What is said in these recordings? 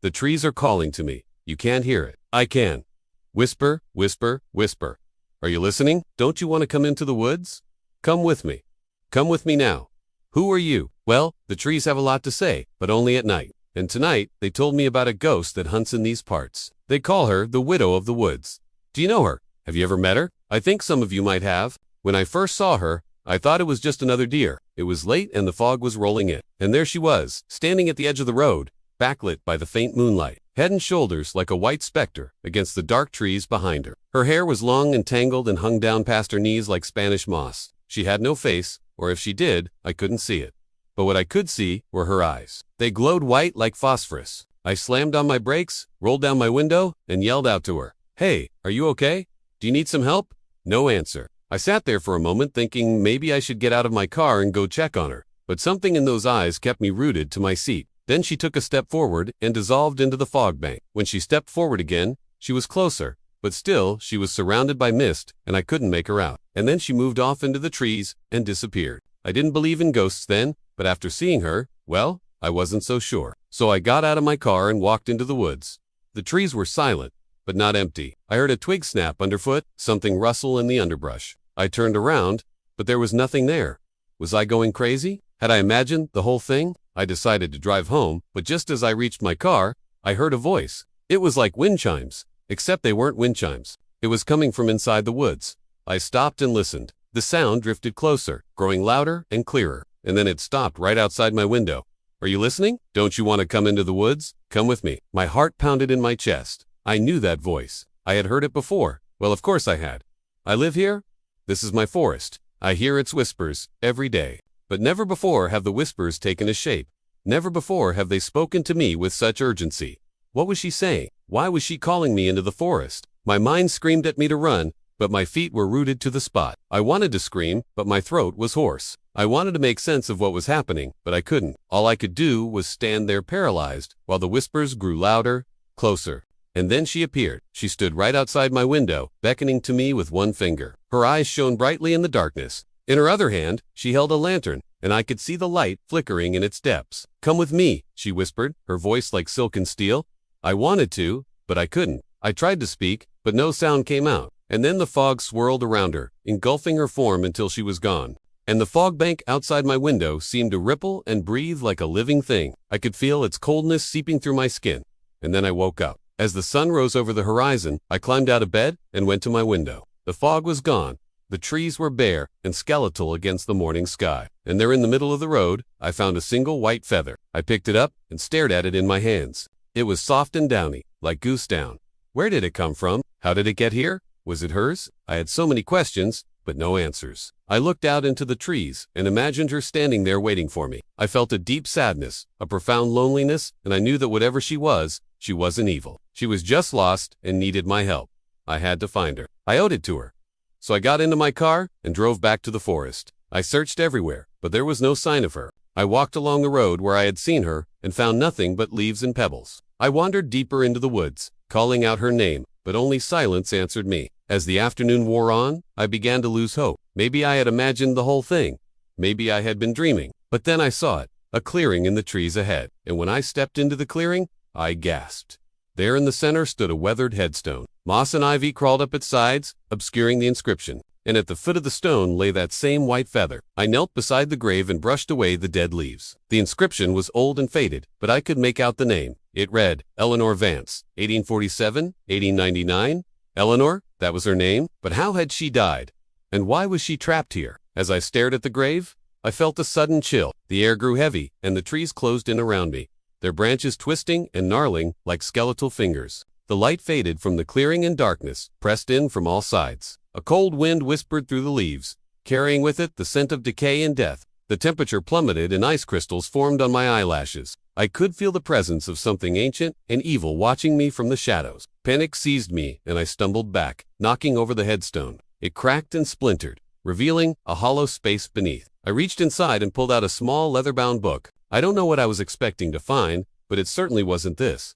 The trees are calling to me. You can't hear it. I can. Whisper, whisper, whisper. Are you listening? Don't you want to come into the woods? Come with me. Come with me now. Who are you? Well, the trees have a lot to say, but only at night. And tonight, they told me about a ghost that hunts in these parts. They call her the Widow of the Woods. Do you know her? Have you ever met her? I think some of you might have. When I first saw her, I thought it was just another deer. It was late and the fog was rolling in. And there she was, standing at the edge of the road, backlit by the faint moonlight, head and shoulders like a white specter against the dark trees behind her. Her hair was long and tangled and hung down past her knees like Spanish moss. She had no face, or if she did, I couldn't see it. But what I could see were her eyes. They glowed white like phosphorus. I slammed on my brakes, rolled down my window, and yelled out to her, "Hey, are you okay? Do you need some help?" No answer. I sat there for a moment thinking maybe I should get out of my car and go check on her, but something in those eyes kept me rooted to my seat. Then she took a step forward and dissolved into the fog bank. When she stepped forward again, she was closer, but still she was surrounded by mist and I couldn't make her out. And then she moved off into the trees and disappeared. I didn't believe in ghosts then, but after seeing her, well, I wasn't so sure. So I got out of my car and walked into the woods. The trees were silent, but not empty. I heard a twig snap underfoot, something rustle in the underbrush. I turned around, but there was nothing there. Was I going crazy? Had I imagined the whole thing? I decided to drive home, but just as I reached my car, I heard a voice. It was like wind chimes, except they weren't wind chimes. It was coming from inside the woods. I stopped and listened. The sound drifted closer, growing louder and clearer, and then it stopped right outside my window. Are you listening? Don't you want to come into the woods? Come with me. My heart pounded in my chest. I knew that voice. I had heard it before. Well, of course I had. I live here. This is my forest. I hear its whispers every day. But never before have the whispers taken a shape. Never before have they spoken to me with such urgency. What was she saying? Why was she calling me into the forest? My mind screamed at me to run, but my feet were rooted to the spot. I wanted to scream, but my throat was hoarse. I wanted to make sense of what was happening, but I couldn't. All I could do was stand there paralyzed, while the whispers grew louder, closer. And then she appeared. She stood right outside my window, beckoning to me with one finger. Her eyes shone brightly in the darkness. In her other hand, she held a lantern, and I could see the light flickering in its depths. "Come with me," she whispered, her voice like silken steel. I wanted to, but I couldn't. I tried to speak, but no sound came out. And then the fog swirled around her, engulfing her form until she was gone. And the fog bank outside my window seemed to ripple and breathe like a living thing. I could feel its coldness seeping through my skin. And then I woke up. As the sun rose over the horizon, I climbed out of bed and went to my window. The fog was gone. The trees were bare and skeletal against the morning sky. And there in the middle of the road, I found a single white feather. I picked it up and stared at it in my hands. It was soft and downy, like goose down. Where did it come from? How did it get here? Was it hers? I had so many questions, but no answers. I looked out into the trees and imagined her standing there waiting for me. I felt a deep sadness, a profound loneliness, and I knew that whatever she wasn't evil. She was just lost and needed my help. I had to find her. I owed it to her. So I got into my car and drove back to the forest. I searched everywhere, but there was no sign of her. I walked along the road where I had seen her and found nothing but leaves and pebbles. I wandered deeper into the woods, calling out her name, but only silence answered me. As the afternoon wore on, I began to lose hope. Maybe I had imagined the whole thing. Maybe I had been dreaming. But then I saw it, a clearing in the trees ahead. And when I stepped into the clearing, I gasped. There in the center stood a weathered headstone. Moss and ivy crawled up its sides, obscuring the inscription. And at the foot of the stone lay that same white feather. I knelt beside the grave and brushed away the dead leaves. The inscription was old and faded, but I could make out the name. It read, Eleanor Vance, 1847, 1899. Eleanor, that was her name, but how had she died? And why was she trapped here? As I stared at the grave, I felt a sudden chill. The air grew heavy, and the trees closed in around me, their branches twisting and gnarling like skeletal fingers. The light faded from the clearing and darkness pressed in from all sides. A cold wind whispered through the leaves, carrying with it the scent of decay and death. The temperature plummeted and ice crystals formed on my eyelashes. I could feel the presence of something ancient and evil watching me from the shadows. Panic seized me and I stumbled back, knocking over the headstone. It cracked and splintered, revealing a hollow space beneath. I reached inside and pulled out a small leather-bound book. I don't know what I was expecting to find, but it certainly wasn't this.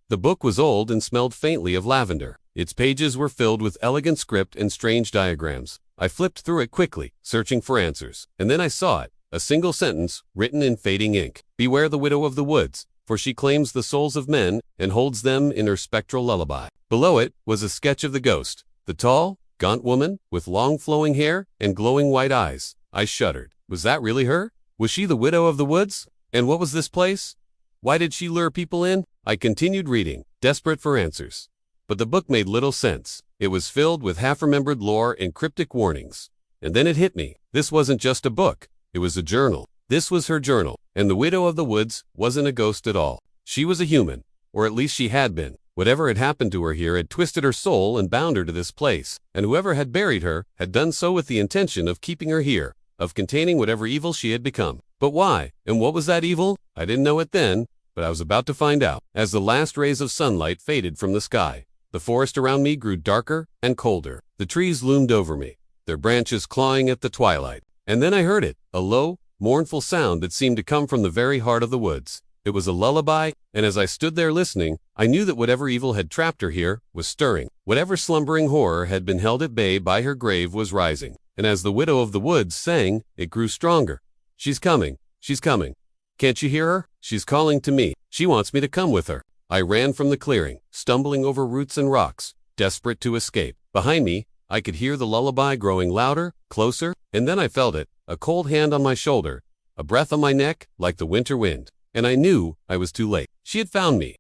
The book was old and smelled faintly of lavender. Its pages were filled with elegant script and strange diagrams. I flipped through it quickly, searching for answers. And then I saw it, a single sentence written in fading ink. Beware the widow of the woods. for she claims the souls of men and holds them in her spectral lullaby. Below it was a sketch of the ghost, the tall, gaunt woman with long flowing hair and glowing white eyes. I shuddered. Was that really her? Was she the widow of the woods? And what was this place? Why did she lure people in? I continued reading, desperate for answers. But the book made little sense. It was filled with half-remembered lore and cryptic warnings. And then it hit me. This wasn't just a book. It was a journal. This was her journal. And the widow of the woods wasn't a ghost at all. She was a human, or at least she had been. Whatever had happened to her here had twisted her soul and bound her to this place. And whoever had buried her had done so with the intention of keeping her here, of containing whatever evil she had become. But why? And what was that evil? I didn't know it then, but I was about to find out. As the last rays of sunlight faded from the sky, the forest around me grew darker and colder. The trees loomed over me, their branches clawing at the twilight. And then I heard it, a low, mournful sound that seemed to come from the very heart of the woods. It was a lullaby, and as I stood there listening, I knew that whatever evil had trapped her here was stirring. Whatever slumbering horror had been held at bay by her grave was rising. And as the widow of the woods sang, it grew stronger. She's coming. She's coming. Can't you hear her? She's calling to me. She wants me to come with her. I ran from the clearing, stumbling over roots and rocks, desperate to escape. Behind me, I could hear the lullaby growing louder, closer, and then I felt it, a cold hand on my shoulder, a breath on my neck like the winter wind. And I knew I was too late. She had found me.